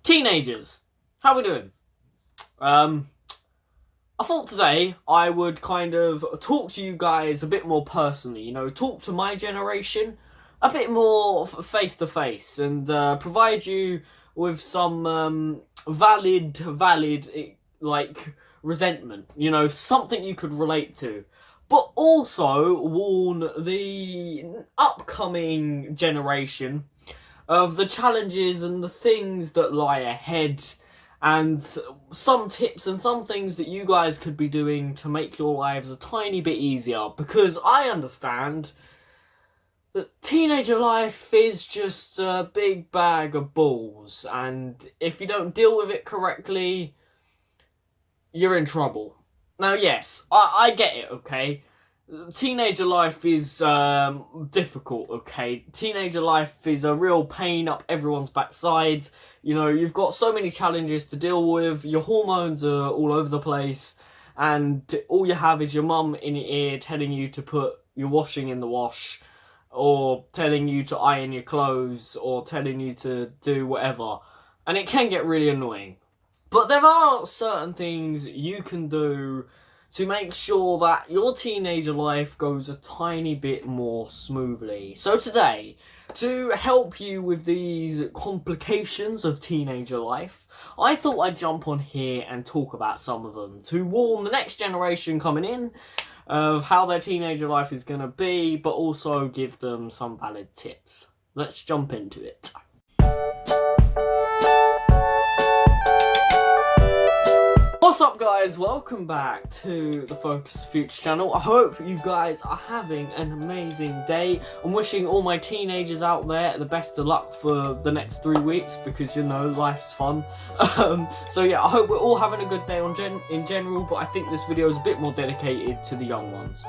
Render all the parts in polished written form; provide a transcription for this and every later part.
Teenagers, how we doing? I thought today I would kind of talk to you guys a bit more personally, talk to my generation a bit more face to face and provide you with some valid, like, resentment, something you could relate to. But also warn the upcoming generation of the challenges and the things that lie ahead, and some tips and some things that you guys could be doing to make your lives a tiny bit easier, because I understand that teenager life is just a big bag of balls, and if you don't deal with it correctly, you're in trouble. Now, yes, I get it, okay? Teenager life is difficult, okay? Teenager life is a real pain up everyone's backside. You've got so many challenges to deal with, your hormones are all over the place, and all you have is your mum in your ear telling you to put your washing in the wash, or telling you to iron your clothes, or telling you to do whatever. And it can get really annoying. But there are certain things you can do to make sure that your teenager life goes a tiny bit more smoothly. So today, to help you with these complications of teenager life, I thought I'd jump on here and talk about some of them, to warn the next generation coming in of how their teenager life is going to be, but also give them some valid tips. Let's jump into it. What's up, guys? Welcome back to the Focus Future channel. I hope you guys are having an amazing day. I'm wishing all my teenagers out there the best of luck for the next 3 weeks, because life's fun. So yeah, I hope we're all having a good day in general, but I think this video is a bit more dedicated to the young ones.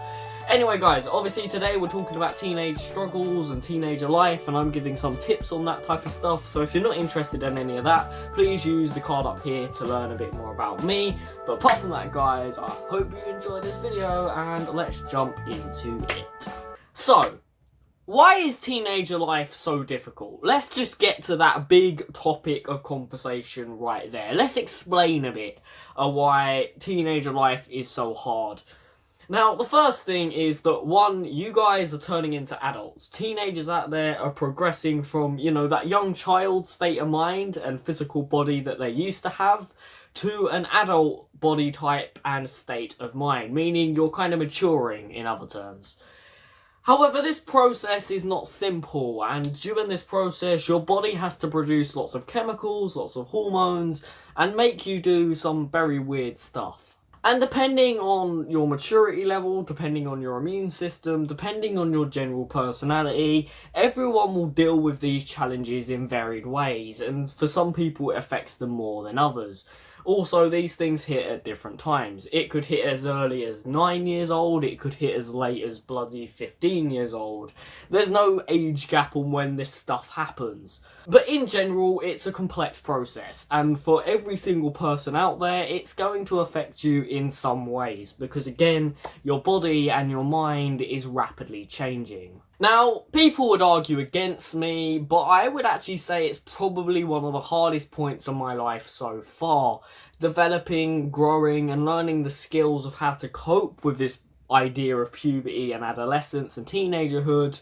Anyway, guys, obviously today we're talking about teenage struggles and teenager life, and I'm giving some tips on that type of stuff. So if you're not interested in any of that, please use the card up here to learn a bit more about me. But apart from that, guys, I hope you enjoy this video, and let's jump into it. So, why is teenager life so difficult? Let's just get to that big topic of conversation right there. Let's explain a bit of why teenager life is so hard. Now, the first thing is that, one, you guys are turning into adults. Teenagers out there are progressing from, that young child state of mind and physical body that they used to have, to an adult body type and state of mind, meaning you're kind of maturing, in other terms. However, this process is not simple, and during this process, your body has to produce lots of chemicals, lots of hormones, and make you do some very weird stuff. And depending on your maturity level, depending on your immune system, depending on your general personality, everyone will deal with these challenges in varied ways, and for some people it affects them more than others. Also, these things hit at different times. It could hit as early as 9 years old, it could hit as late as bloody 15 years old. There's no age gap on when this stuff happens. But in general, it's a complex process, and for every single person out there, it's going to affect you in some ways, because again, your body and your mind is rapidly changing. Now, people would argue against me, but I would actually say it's probably one of the hardest points of my life so far. Developing, growing, and learning the skills of how to cope with this idea of puberty and adolescence and teenagerhood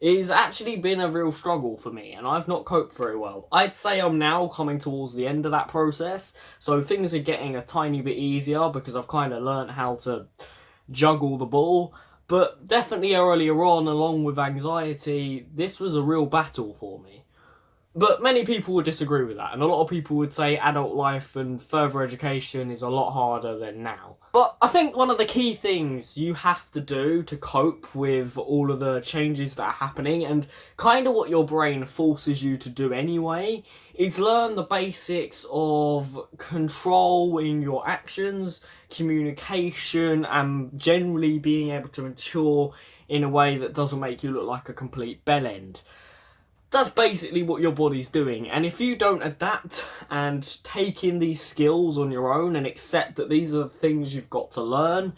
is actually been a real struggle for me, and I've not coped very well. I'd say I'm now coming towards the end of that process, so things are getting a tiny bit easier because I've kind of learnt how to juggle the ball. But definitely earlier on, along with anxiety, this was a real battle for me. But many people would disagree with that, and a lot of people would say adult life and further education is a lot harder than now. But I think one of the key things you have to do to cope with all of the changes that are happening, and kind of what your brain forces you to do anyway, is learn the basics of controlling your actions, communication, and generally being able to mature in a way that doesn't make you look like a complete bellend. That's basically what your body's doing, and if you don't adapt and take in these skills on your own and accept that these are the things you've got to learn,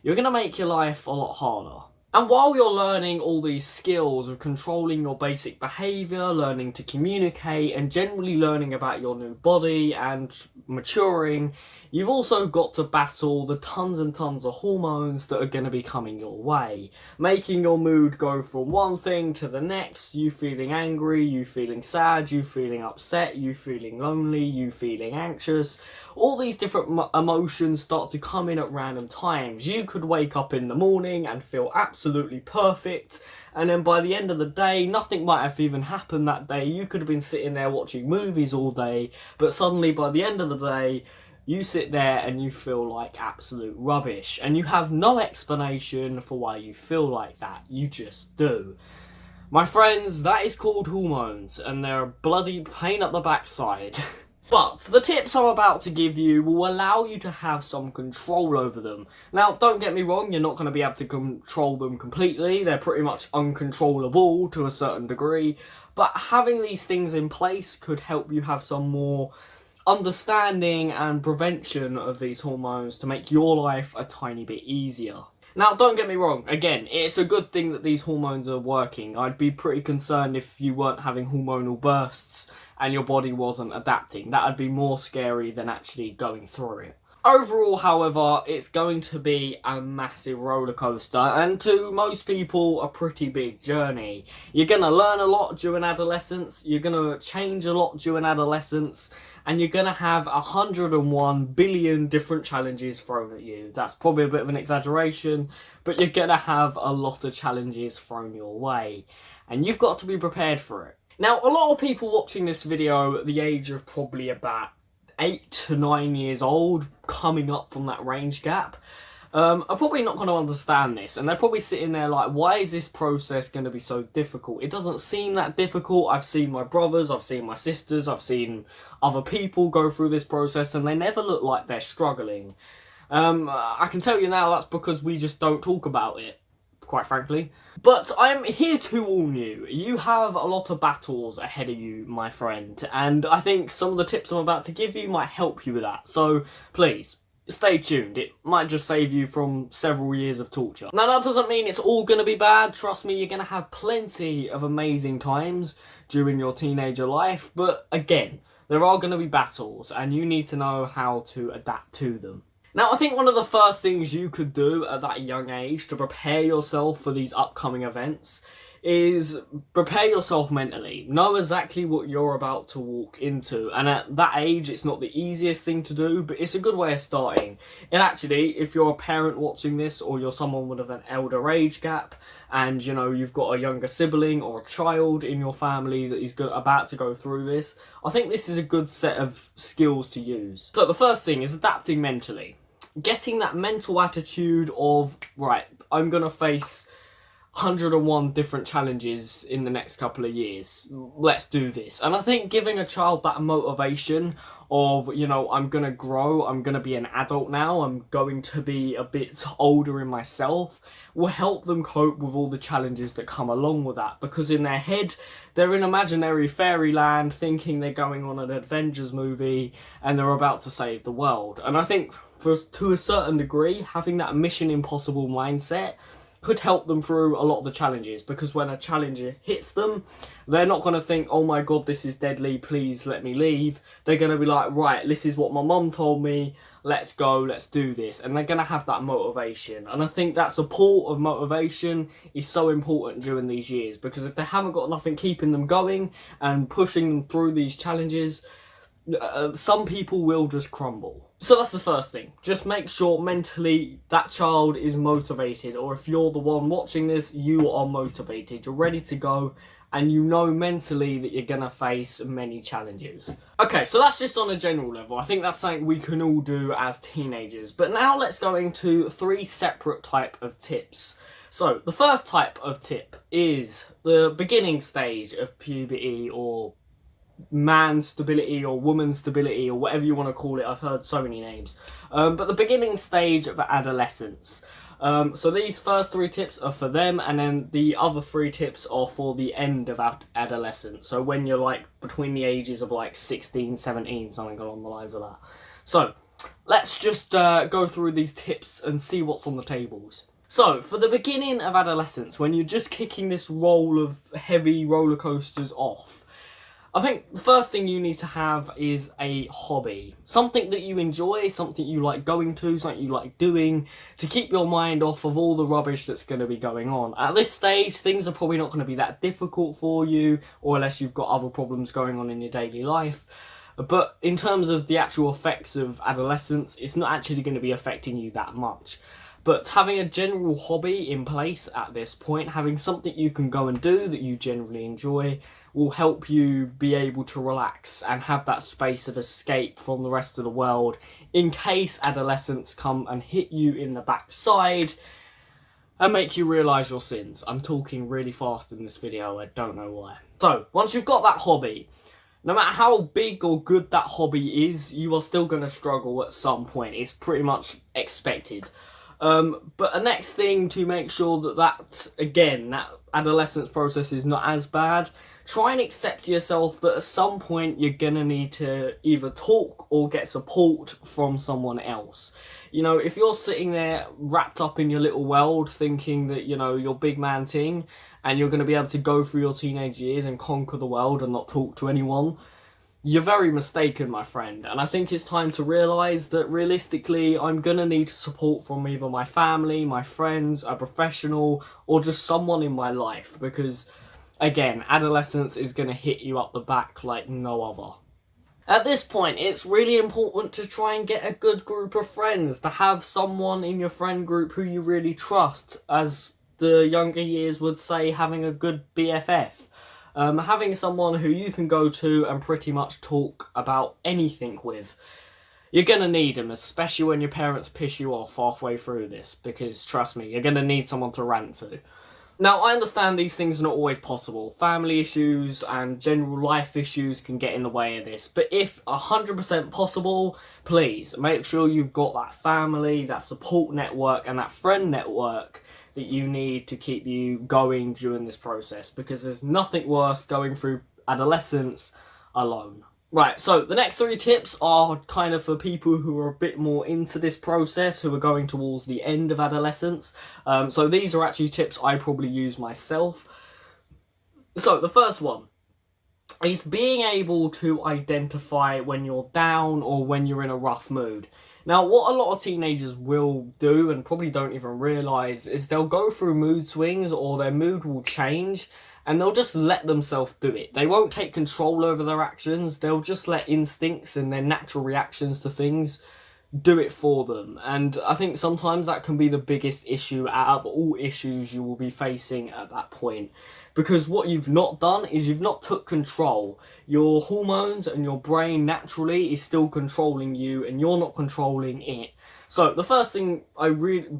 you're going to make your life a lot harder. And while you're learning all these skills of controlling your basic behaviour, learning to communicate, and generally learning about your new body and maturing, you've also got to battle the tons and tons of hormones that are going to be coming your way, making your mood go from one thing to the next, you feeling angry, you feeling sad, you feeling upset, you feeling lonely, you feeling anxious. All these different emotions start to come in at random times. You could wake up in the morning and feel absolutely perfect, and then by the end of the day, nothing might have even happened that day. You could have been sitting there watching movies all day, but suddenly by the end of the day, you sit there and you feel like absolute rubbish, and you have no explanation for why you feel like that. You just do. My friends, that is called hormones, and they're a bloody pain up the backside. But the tips I'm about to give you will allow you to have some control over them. Now, don't get me wrong, you're not going to be able to control them completely. They're pretty much uncontrollable to a certain degree. But having these things in place could help you have some more understanding and prevention of these hormones to make your life a tiny bit easier. Now, don't get me wrong, again, it's a good thing that these hormones are working. I'd be pretty concerned if you weren't having hormonal bursts and your body wasn't adapting. That would be more scary than actually going through it. Overall, however, it's going to be a massive roller coaster, and to most people, a pretty big journey. You're going to learn a lot during adolescence, you're going to change a lot during adolescence, and you're going to have 101 billion different challenges thrown at you. That's probably a bit of an exaggeration, but you're going to have a lot of challenges thrown your way, and you've got to be prepared for it. Now, a lot of people watching this video at the age of probably about 8 to 9 years old, coming up from that range gap, are probably not going to understand this, and they're probably sitting there like, why is this process going to be so difficult? It doesn't seem that difficult. I've seen my brothers, I've seen my sisters, I've seen other people go through this process, and they never look like they're struggling. I can tell you now that's because we just don't talk about it, quite frankly. But I'm here to warn you. You have a lot of battles ahead of you, my friend, and I think some of the tips I'm about to give you might help you with that. So please, stay tuned. It might just save you from several years of torture. Now, that doesn't mean it's all going to be bad. Trust me, you're going to have plenty of amazing times during your teenager life. But again, there are going to be battles, and you need to know how to adapt to them. Now, I think one of the first things you could do at that young age to prepare yourself for these upcoming events is prepare yourself mentally. Know exactly what you're about to walk into. And at that age, it's not the easiest thing to do, but it's a good way of starting. And actually, if you're a parent watching this, or you're someone with an elder age gap, and you know you've got a younger sibling or a child in your family that is about to go through this, I think this is a good set of skills to use. So the first thing is adapting mentally. Getting that mental attitude of, right, I'm going to face 101 different challenges in the next couple of years. Let's do this. And I think giving a child that motivation of, you know, I'm going to grow, I'm going to be an adult now, I'm going to be a bit older in myself, will help them cope with all the challenges that come along with that. Because in their head, they're in imaginary fairyland thinking they're going on an Avengers movie and they're about to save the world. And I think to a certain degree, having that Mission Impossible mindset could help them through a lot of the challenges, because when a challenge hits them, they're not going to think, oh my god, this is deadly, please let me leave. They're going to be like, right, this is what my mum told me, let's go, let's do this. And they're going to have that motivation. And I think that support of motivation is so important during these years, because if they haven't got nothing keeping them going and pushing them through these challenges, some people will just crumble. So that's the first thing. Just make sure mentally that child is motivated, or if you're the one watching this, you are motivated. You're ready to go, and you know mentally that you're going to face many challenges. Okay, so that's just on a general level. I think that's something we can all do as teenagers. But now let's go into 3 separate type of tips. So the first type of tip is the beginning stage of puberty, or man stability, or woman stability, or whatever you want to call it. I've heard so many names. But the beginning stage of adolescence. So these first 3 tips are for them, and then the other 3 tips are for the end of adolescence. So when you're like between the ages of like 16, 17, something along the lines of that. So let's just go through these tips and see what's on the tables. So, for the beginning of adolescence, when you're just kicking this roll of heavy roller coasters off, I think the first thing you need to have is a hobby. Something that you enjoy, something you like going to, something you like doing, to keep your mind off of all the rubbish that's going to be going on. At this stage, things are probably not going to be that difficult for you, or unless you've got other problems going on in your daily life. But in terms of the actual effects of adolescence, it's not actually going to be affecting you that much. But having a general hobby in place at this point, having something you can go and do that you generally enjoy, will help you be able to relax and have that space of escape from the rest of the world in case adolescents come and hit you in the backside and make you realise your sins. I'm talking really fast in this video, I don't know why. So, once you've got that hobby, no matter how big or good that hobby is, you are still going to struggle at some point. It's pretty much expected. But the next thing to make sure that adolescence process is not as bad, try and accept yourself that at some point you're gonna need to either talk or get support from someone else. You know, if you're sitting there wrapped up in your little world thinking that, you know, you're big man ting and you're gonna be able to go through your teenage years and conquer the world and not talk to anyone, you're very mistaken, my friend, and I think it's time to realise that realistically I'm gonna need support from either my family, my friends, a professional, or just someone in my life, because, again, adolescence is gonna hit you up the back like no other. At this point, it's really important to try and get a good group of friends, to have someone in your friend group who you really trust, as the younger years would say, having a good BFF. Having someone who you can go to and pretty much talk about anything with. You're gonna need them, especially when your parents piss you off halfway through this, because trust me, you're gonna need someone to rant to. Now, I understand these things are not always possible. Family issues and general life issues can get in the way of this, but if 100% possible, please make sure you've got that family, that support network, and that friend network that you need to keep you going during this process, because there's nothing worse going through adolescence alone. Right, so the next 3 tips are kind of for people who are a bit more into this process, who are going towards the end of adolescence. So these are actually tips I probably use myself. So the first one is being able to identify when you're down or when you're in a rough mood. Now, what a lot of teenagers will do, and probably don't even realise, is they'll go through mood swings, or their mood will change, and they'll just let themselves do it. They won't take control over their actions, they'll just let instincts and their natural reactions to things do it for them. And I think sometimes that can be the biggest issue out of all issues you will be facing at that point. Because what you've not done is you've not took control. Your hormones and your brain naturally is still controlling you, and you're not controlling it. So the first thing,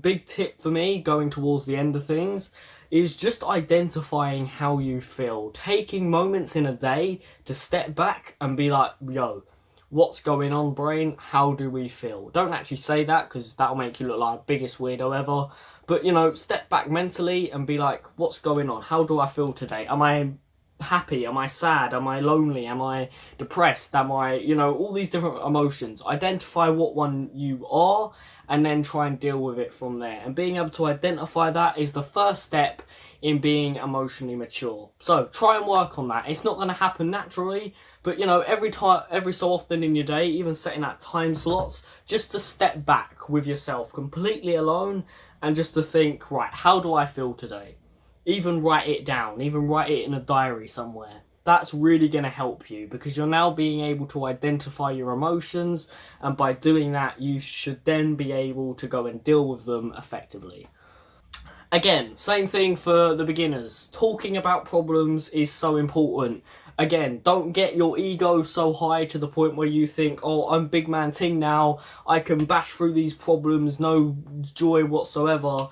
big tip for me going towards the end of things, is just identifying how you feel. Taking moments in a day to step back and be like, yo, what's going on, brain? How do we feel? Don't actually say that, because that'll make you look like the biggest weirdo ever. But, you know, step back mentally and be like, what's going on? How do I feel today? Am I happy? Am I sad? Am I lonely? Am I depressed? Am I, you know, all these different emotions. Identify what one you are and then try and deal with it from there. And being able to identify that is the first step in being emotionally mature. So try and work on that. It's not going to happen naturally, but, you know, every so often in your day, even setting that time slots, just to step back with yourself completely alone and just to think, right, how do I feel today? Even write it down, even write it in a diary somewhere. That's really going to help you, because you're now being able to identify your emotions, and by doing that you should then be able to go and deal with them effectively. Again, same thing for the beginners. Talking about problems is so important. Again, don't get your ego so high to the point where you think, oh, I'm big man ting now, I can bash through these problems, no joy whatsoever.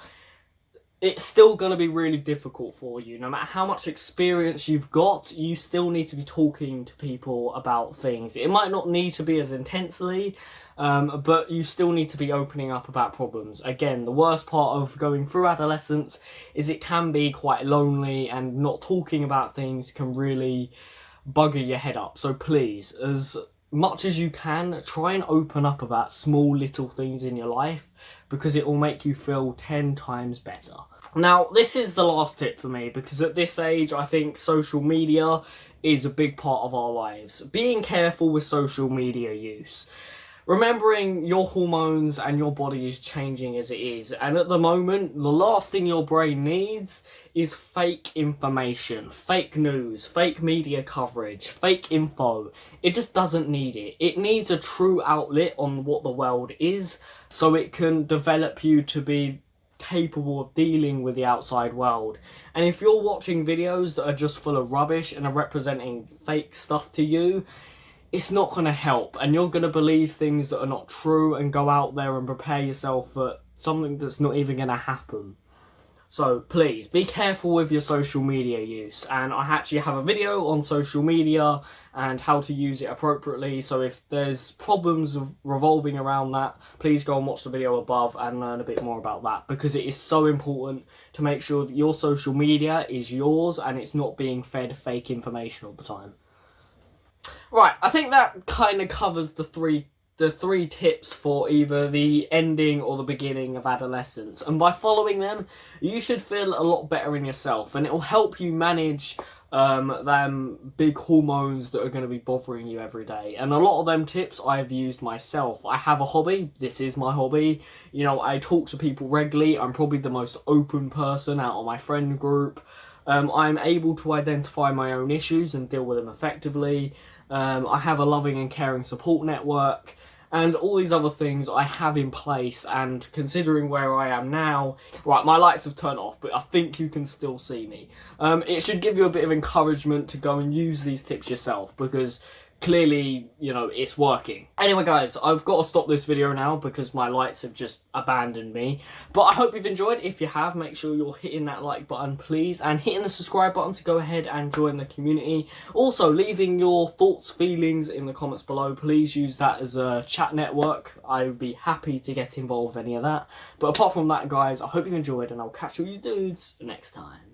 It's still going to be really difficult for you. No matter how much experience you've got, you still need to be talking to people about things. It might not need to be as intensely, but you still need to be opening up about problems. Again, the worst part of going through adolescence is it can be quite lonely, and not talking about things can really bugger your head up. So please, as much as you can, try and open up about small little things in your life, because it will make you feel 10 times better. Now, this is the last tip for me, because at this age, I think social media is a big part of our lives. Being careful with social media use. Remembering your hormones and your body is changing as it is, and at the moment, the last thing your brain needs is fake information, fake news, fake media coverage, fake info. It just doesn't need it. It needs a true outlet on what the world is, so it can develop you to be capable of dealing with the outside world. And if you're watching videos that are just full of rubbish and are representing fake stuff to you, it's not going to help, and you're going to believe things that are not true and go out there and prepare yourself for something that's not even going to happen. So please be careful with your social media use, and I actually have a video on social media and how to use it appropriately, so if there's problems of revolving around that, please go and watch the video above and learn a bit more about that, because it is so important to make sure that your social media is yours and it's not being fed fake information all the time. Right, I think that kind of covers the three tips for either the ending or the beginning of adolescence. And by following them, you should feel a lot better in yourself, and it will help you manage them big hormones that are going to be bothering you every day. And a lot of them tips I've used myself. I have a hobby. This is my hobby. You know, I talk to people regularly. I'm probably the most open person out of my friend group. I'm able to identify my own issues and deal with them effectively. I have a loving and caring support network, and all these other things I have in place. And considering where I am now, right, my lights have turned off, but I think you can still see me. It should give you a bit of encouragement to go and use these tips yourself, because clearly, you know, it's working. Anyway guys, I've got to stop this video now because my lights have just abandoned me. But I hope you've enjoyed. If you have, make sure you're hitting that like button, please, and hitting the subscribe button to go ahead and join the community. Also, leaving your thoughts, feelings in the comments below. Please use that as a chat network. I would be happy to get involved with any of that. But apart from that, guys, I hope you've enjoyed, and I'll catch all you dudes next time.